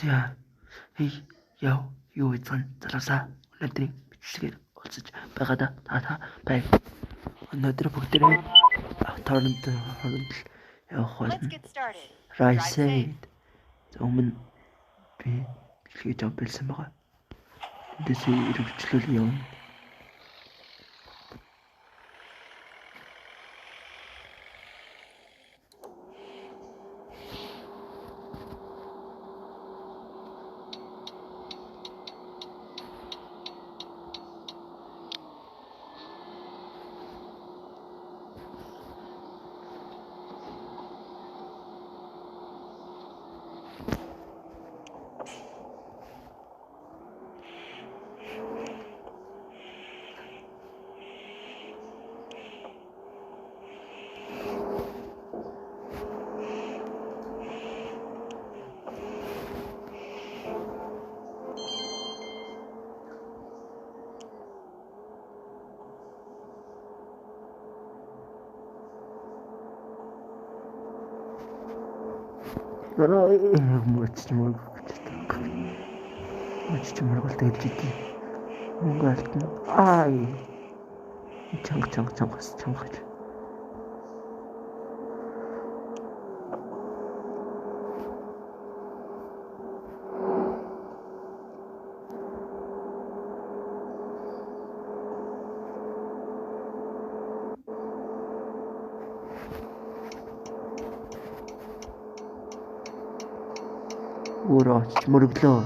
За яв юу эзэн залуусаа өнөөдрийн бичлэгээр уулзаж байгаадаа та байв. Өнөөдөр бүгдээрээ хооронд явах болно. Райсэд өмнө би бичлэгээ жав бэлсэн байгаа. Эндээс ирвчлэл явна. Мөчч тэгээд жидий. Мөнгө алдна. Чангаж. Өөрөө очиж мөрөглөө.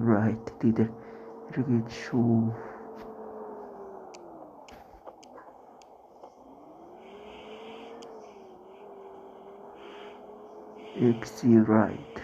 Right дээр эргээд шүү. Right.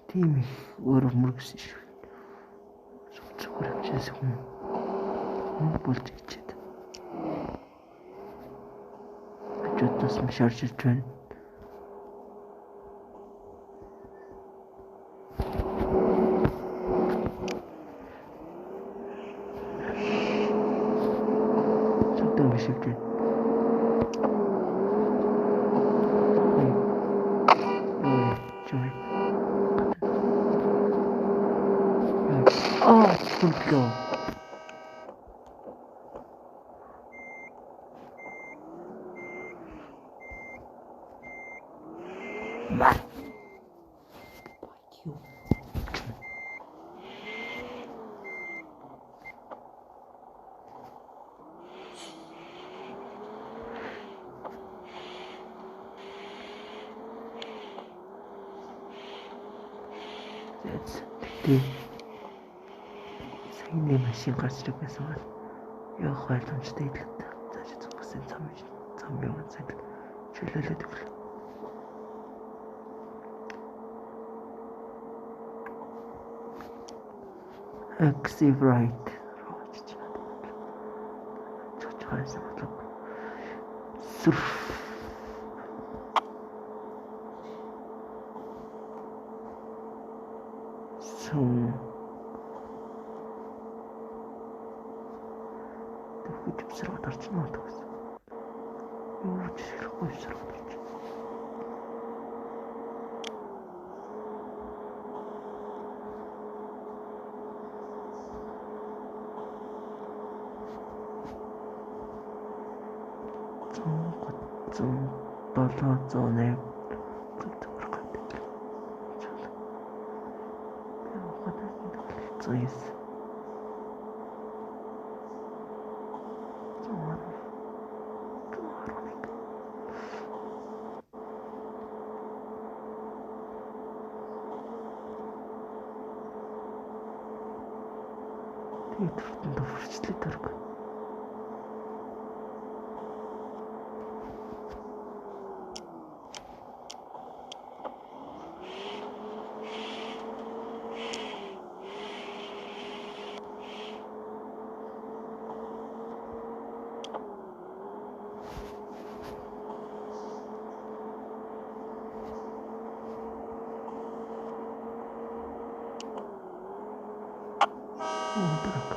Тийм их өөр мөргсөн шүү. Зүгээр хэмжээс хүн болж ичээд. Хажуудаас нь шарж ирж байна. Зөвхөн биш үү? Хүндлөө. Саяны машин гарч ирэх байсан бол явах боломжтой идэлтэй. Цааш зүгсэн зам юм цаг чөлөөлөд өглөө. Active right. Чочхайсан бодлоо. Сүрф. Хүчвсраад орж нуудаг гэсэн. Юу ч хэлэхгүй сраад орж. Зүүн 708 зүгээр гад. Явахад зүйс. Тэгээд төвөрчлээ дөрөг. Дөрөг.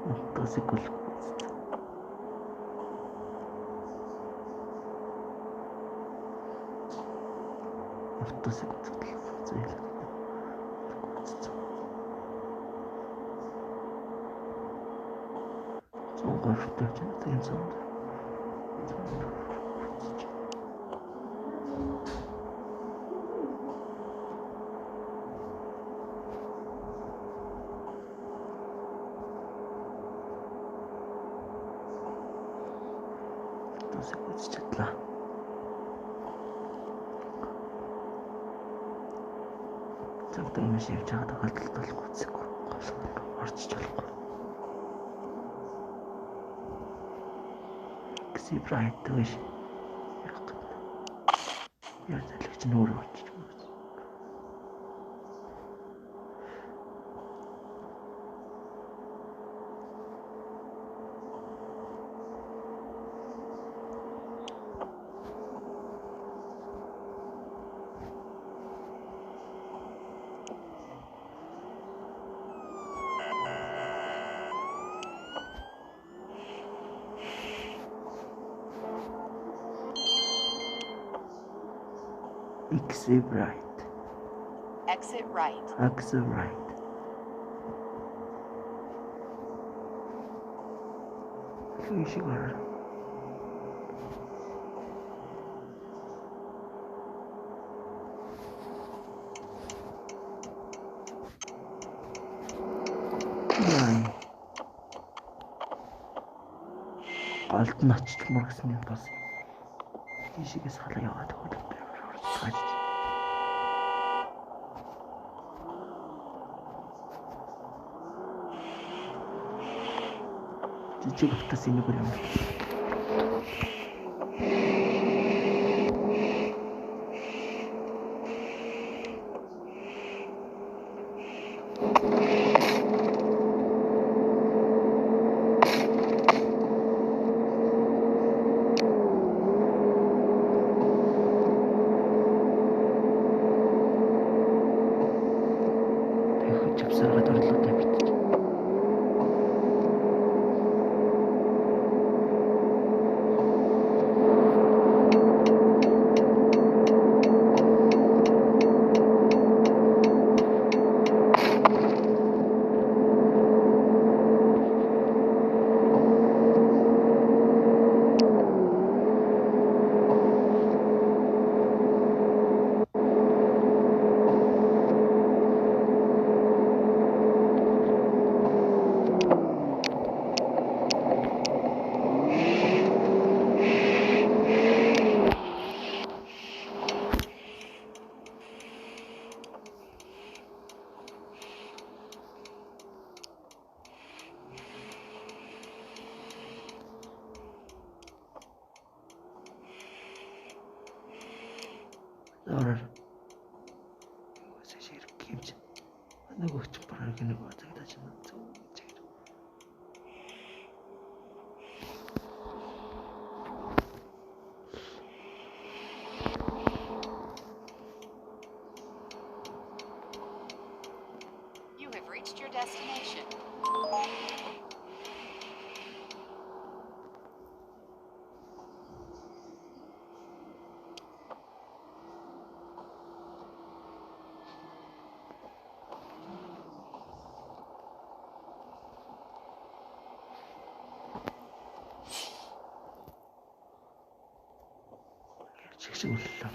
Мотоцикл. Мотоцикл зээл. Зонгортой ч энэ зам. Мотоцикл чадлаа. Цагтаа юм шиг явж байгаа тохиолдолд болохгүй үзэхгүй. Орчиж болохгүй. Брайт гэж яг гэнэ. Яа залгич нөр очиж байна. Exit right. Exit right. Exit right. Фишигэр. Яа. Алтан очичмор гэсэн юм бас. Фишигээс халаа яваад хөлбөр. Жижиг автас энийг юм. Ороор. Юусаа ширх хэмж. Нөгөөч бараг нэг удагдаж байна. Зэг. You have reached your destination. Чигшүүллээ.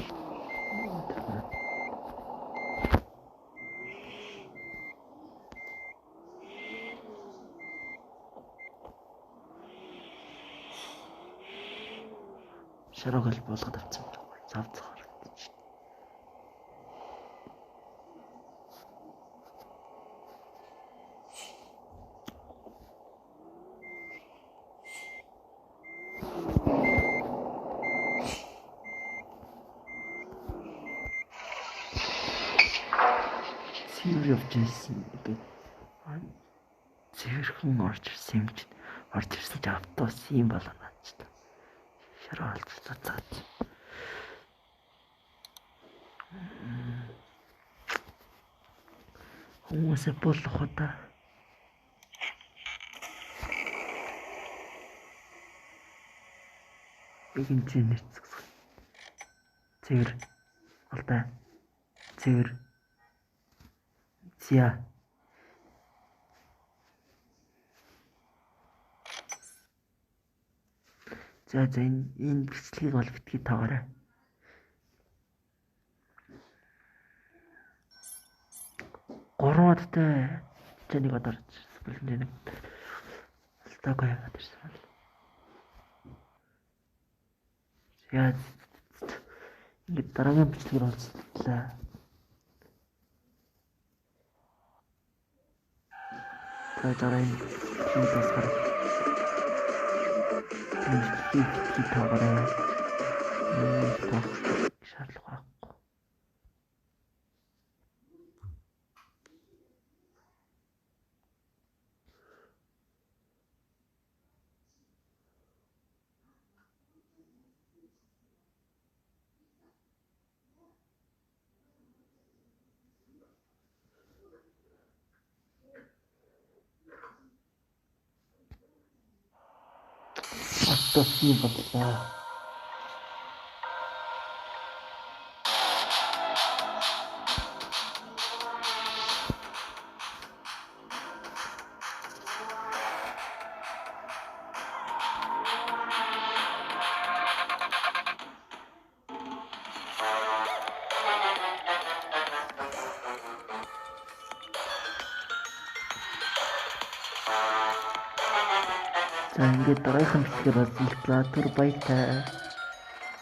Шарог л болгоод авсан. Завцах харагдаж. Цэвэр явж ирсэн гэдэг. Цэвэрхэн орж ирсэн юм чинь. Орж ирсэн чинь автобус юм болоо наачтай. Шараа олцоо цаач. Хүмүүсээ болох удаа. Игэнчээ нэцгсэн. Цэвэр. Алтай. Цэвэр. Зя. За энэ бичлэгийг бол битгий таагаарай. Гуравдтай чанийг одорч бүлэнд нэг стагай яваад ирсэн байна. Яа ингэ дараагийн бичлэгээр олцлаа. Дараагийн бичлэгээс гарах. Бичлэгийг таагаарай. Шаардлага байхгүй. Атосны бодлоо. За ингээд дараагийн бичлэгээр олзлаа. Түр баяртай.